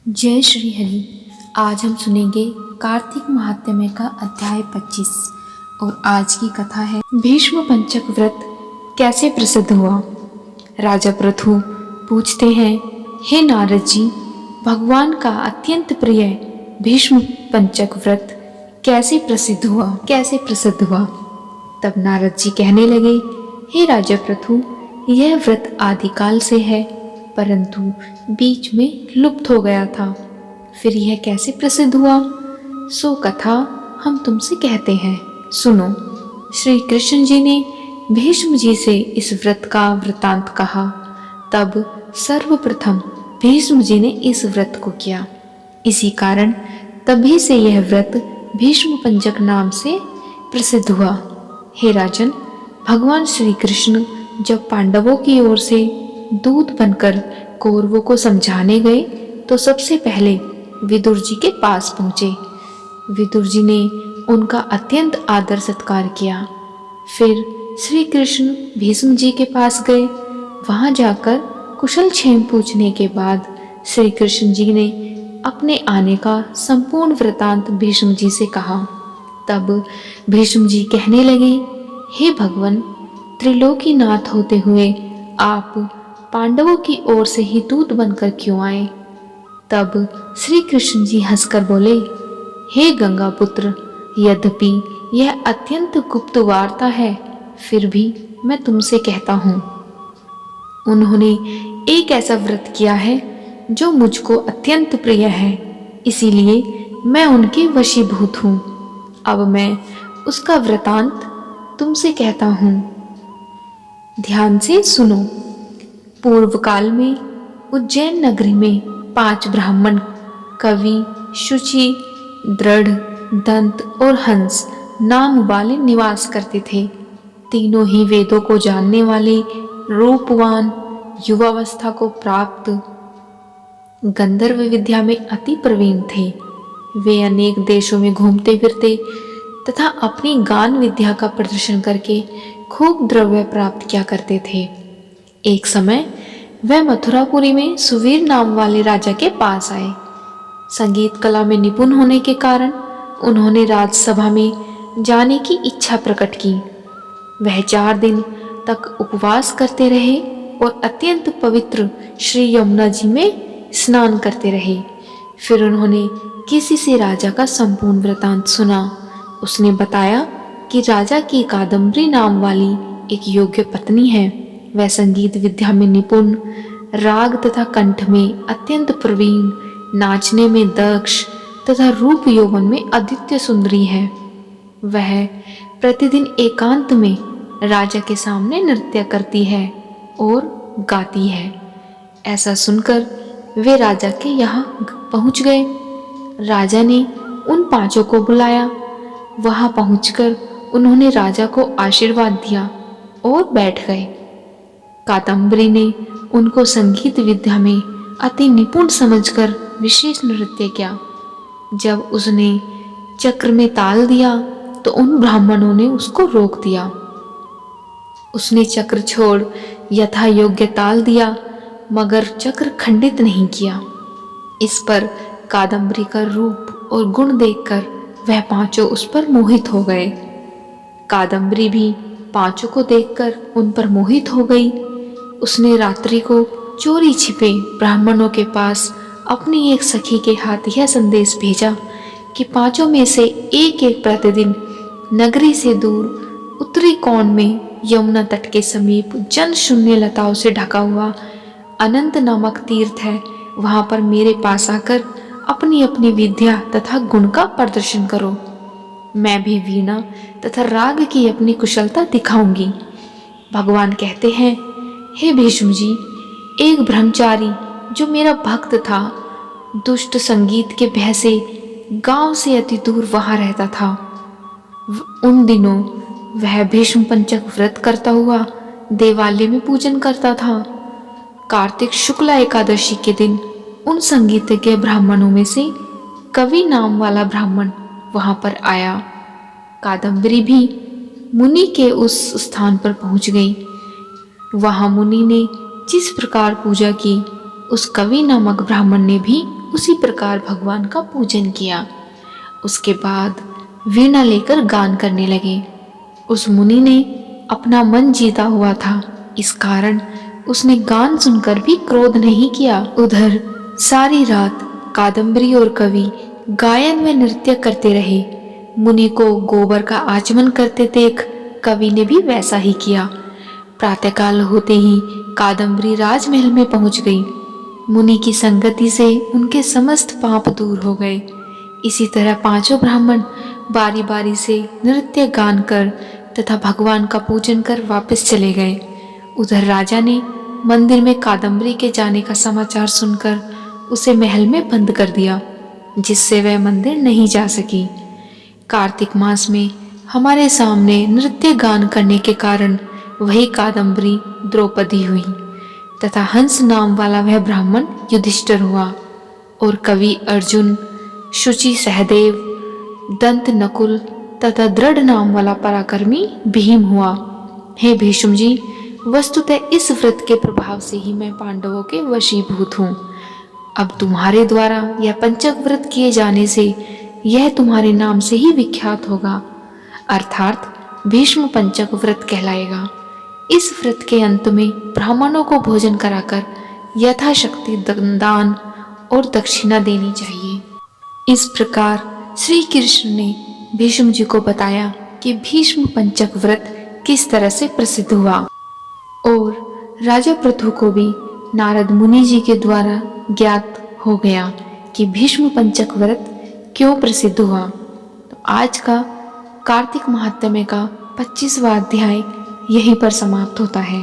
जय श्री हरि। आज हम सुनेंगे कार्तिक महात्म्य का अध्याय 25 और आज की कथा है भीष्म पंचक व्रत कैसे प्रसिद्ध हुआ। राजा पृथु पूछते हैं, हे नारद जी, भगवान का अत्यंत प्रिय भीष्म पंचक व्रत कैसे प्रसिद्ध हुआ। तब नारद जी कहने लगे, हे राजा पृथु, यह व्रत आदिकाल से है, परंतु बीच में लुप्त हो गया था। फिर यह कैसे प्रसिद्ध हुआ, सो कथा हम तुमसे कहते हैं, सुनो। श्री कृष्ण जी ने भीष्म जी से इस व्रत का वृतांत कहा। तब सर्वप्रथम भीष्म जी ने इस व्रत को किया। इसी कारण तभी से यह व्रत भीष्म पंचक नाम से प्रसिद्ध हुआ। हे राजन, भगवान श्री कृष्ण जब पांडवों की ओर से दूत बनकर कौरवों को समझाने गए तो सबसे पहले विदुर जी के पास पहुंचे। विदुर जी ने उनका अत्यंत आदर सत्कार किया। फिर श्री कृष्ण भीष्म जी के पास गए। वहां जाकर कुशल क्षेम पूछने के बाद श्री कृष्ण जी ने अपने आने का संपूर्ण वृतांत भीष्म जी से कहा। तब भीष्म जी कहने लगे, हे भगवान, त्रिलोकीनाथ होते हुए आप पांडवों की ओर से ही दूत बनकर क्यों आए। तब श्री कृष्ण जी हंसकर बोले, हे गंगा पुत्र, यद्यपि यह अत्यंत गुप्त वार्ता है, फिर भी मैं तुमसे कहता हूँ। उन्होंने एक ऐसा व्रत किया है जो मुझको अत्यंत प्रिय है, इसीलिए मैं उनके वशीभूत हूँ। अब मैं उसका वृतांत तुमसे कहता हूँ, ध्यान से सुनो। पूर्व काल में उज्जैन नगरी में 5 ब्राह्मण कवि, शुचि, दृढ़, दंत और हंस नाम वाले निवास करते थे। तीनों ही वेदों को जानने वाले, रूपवान, युवावस्था को प्राप्त, गंधर्व विद्या में अति प्रवीण थे। वे अनेक देशों में घूमते फिरते तथा अपनी गान विद्या का प्रदर्शन करके खूब द्रव्य प्राप्त किया करते थे। एक समय वह मथुरापुरी में सुवीर नाम वाले राजा के पास आए। संगीत कला में निपुण होने के कारण उन्होंने राजसभा में जाने की इच्छा प्रकट की। वह 4 दिन तक उपवास करते रहे और अत्यंत पवित्र श्री यमुना जी में स्नान करते रहे। फिर उन्होंने किसी से राजा का संपूर्ण वृतांत सुना। उसने बताया कि राजा की कादम्बरी नाम वाली एक योग्य पत्नी है। वह संगीत विद्या में निपुण, राग तथा कंठ में अत्यंत प्रवीण, नाचने में दक्ष तथा रूप यौवन में अद्वितीय सुंदरी है। वह प्रतिदिन एकांत में राजा के सामने नृत्य करती है और गाती है। ऐसा सुनकर वे राजा के यहाँ पहुँच गए। राजा ने उन 5 को बुलाया। वहां पहुंचकर उन्होंने राजा को आशीर्वाद दिया और बैठ गए। कादम्बरी ने उनको संगीत विद्या में अति निपुण समझकर विशेष नृत्य किया। जब उसने चक्र में ताल दिया तो उन ब्राह्मणों ने उसको रोक दिया। उसने चक्र छोड़ यथा योग्य ताल दिया, मगर चक्र खंडित नहीं किया। इस पर कादम्बरी का रूप और गुण देखकर वह 5 उस पर मोहित हो गए। कादम्बरी भी 5 को देखकर उन पर मोहित हो गई। उसने रात्रि को चोरी छिपे ब्राह्मणों के पास अपनी एक सखी के हाथ यह संदेश भेजा कि 5 में से एक प्रतिदिन नगरी से दूर उत्तरी कोण में यमुना तट के समीप जन शून्य लताओं से ढका हुआ अनंत नामक तीर्थ है। वहां पर मेरे पास आकर अपनी अपनी विद्या तथा गुण का प्रदर्शन करो। मैं भी वीणा तथा राग की अपनी कुशलता दिखाऊंगी। भगवान कहते हैं, हे भीष्म जी, एक ब्रह्मचारी जो मेरा भक्त था, दुष्ट संगीत के भय से गांव से अति दूर वहां रहता था। उन दिनों वह भीष्म पंचक व्रत करता हुआ देवालय में पूजन करता था। कार्तिक शुक्ला एकादशी के दिन उन संगीतज्ञ ब्राह्मणों में से कवि नाम वाला ब्राह्मण वहां पर आया। कादम्बरी भी मुनि के उस स्थान पर पहुंच गई। वहां मुनि ने जिस प्रकार पूजा की उस कवि नामक ब्राह्मण ने भी उसी प्रकार भगवान का पूजन किया। उसके बाद वीणा लेकर गान करने लगे। उस मुनि ने अपना मन जीता हुआ था, इस कारण उसने गान सुनकर भी क्रोध नहीं किया। उधर सारी रात कादम्बरी और कवि गायन व नृत्य करते रहे। मुनि को गोबर का आचमन करते देख कवि ने भी वैसा ही किया। प्रातःकाल होते ही कादम्बरी राजमहल में पहुंच गई। मुनि की संगति से उनके समस्त पाप दूर हो गए। इसी तरह पांचों ब्राह्मण बारी बारी से नृत्य गान कर तथा भगवान का पूजन कर वापस चले गए। उधर राजा ने मंदिर में कादम्बरी के जाने का समाचार सुनकर उसे महल में बंद कर दिया, जिससे वह मंदिर नहीं जा सकी। कार्तिक मास में हमारे सामने नृत्य गान करने के कारण वही कादम्बरी द्रौपदी हुई तथा हंस नाम वाला वह ब्राह्मण युधिष्ठिर हुआ और कवि अर्जुन, शुचि सहदेव, दंत नकुल तथा दृढ़ नाम वाला पराक्रमी भीम हुआ। हे भीष्म जी, वस्तुतः इस व्रत के प्रभाव से ही मैं पांडवों के वशीभूत हूँ। अब तुम्हारे द्वारा यह पंचक व्रत किए जाने से यह तुम्हारे नाम से ही विख्यात होगा, अर्थात भीष्म पंचक व्रत कहलाएगा। इस व्रत के अंत में ब्राह्मणों को भोजन कराकर यथाशक्ति दान और दक्षिणा देनी चाहिए। इस प्रकार श्री कृष्ण ने भीष्म जी को बताया कि भीष्म पंचक व्रत किस तरह से प्रसिद्ध हुआ और राजा पृथु को भी नारद मुनि जी के द्वारा ज्ञात हो गया कि भीष्म पंचक व्रत क्यों प्रसिद्ध हुआ। तो आज का कार्तिक महात्म्य का 25वां अध्याय यहीं पर समाप्त होता है।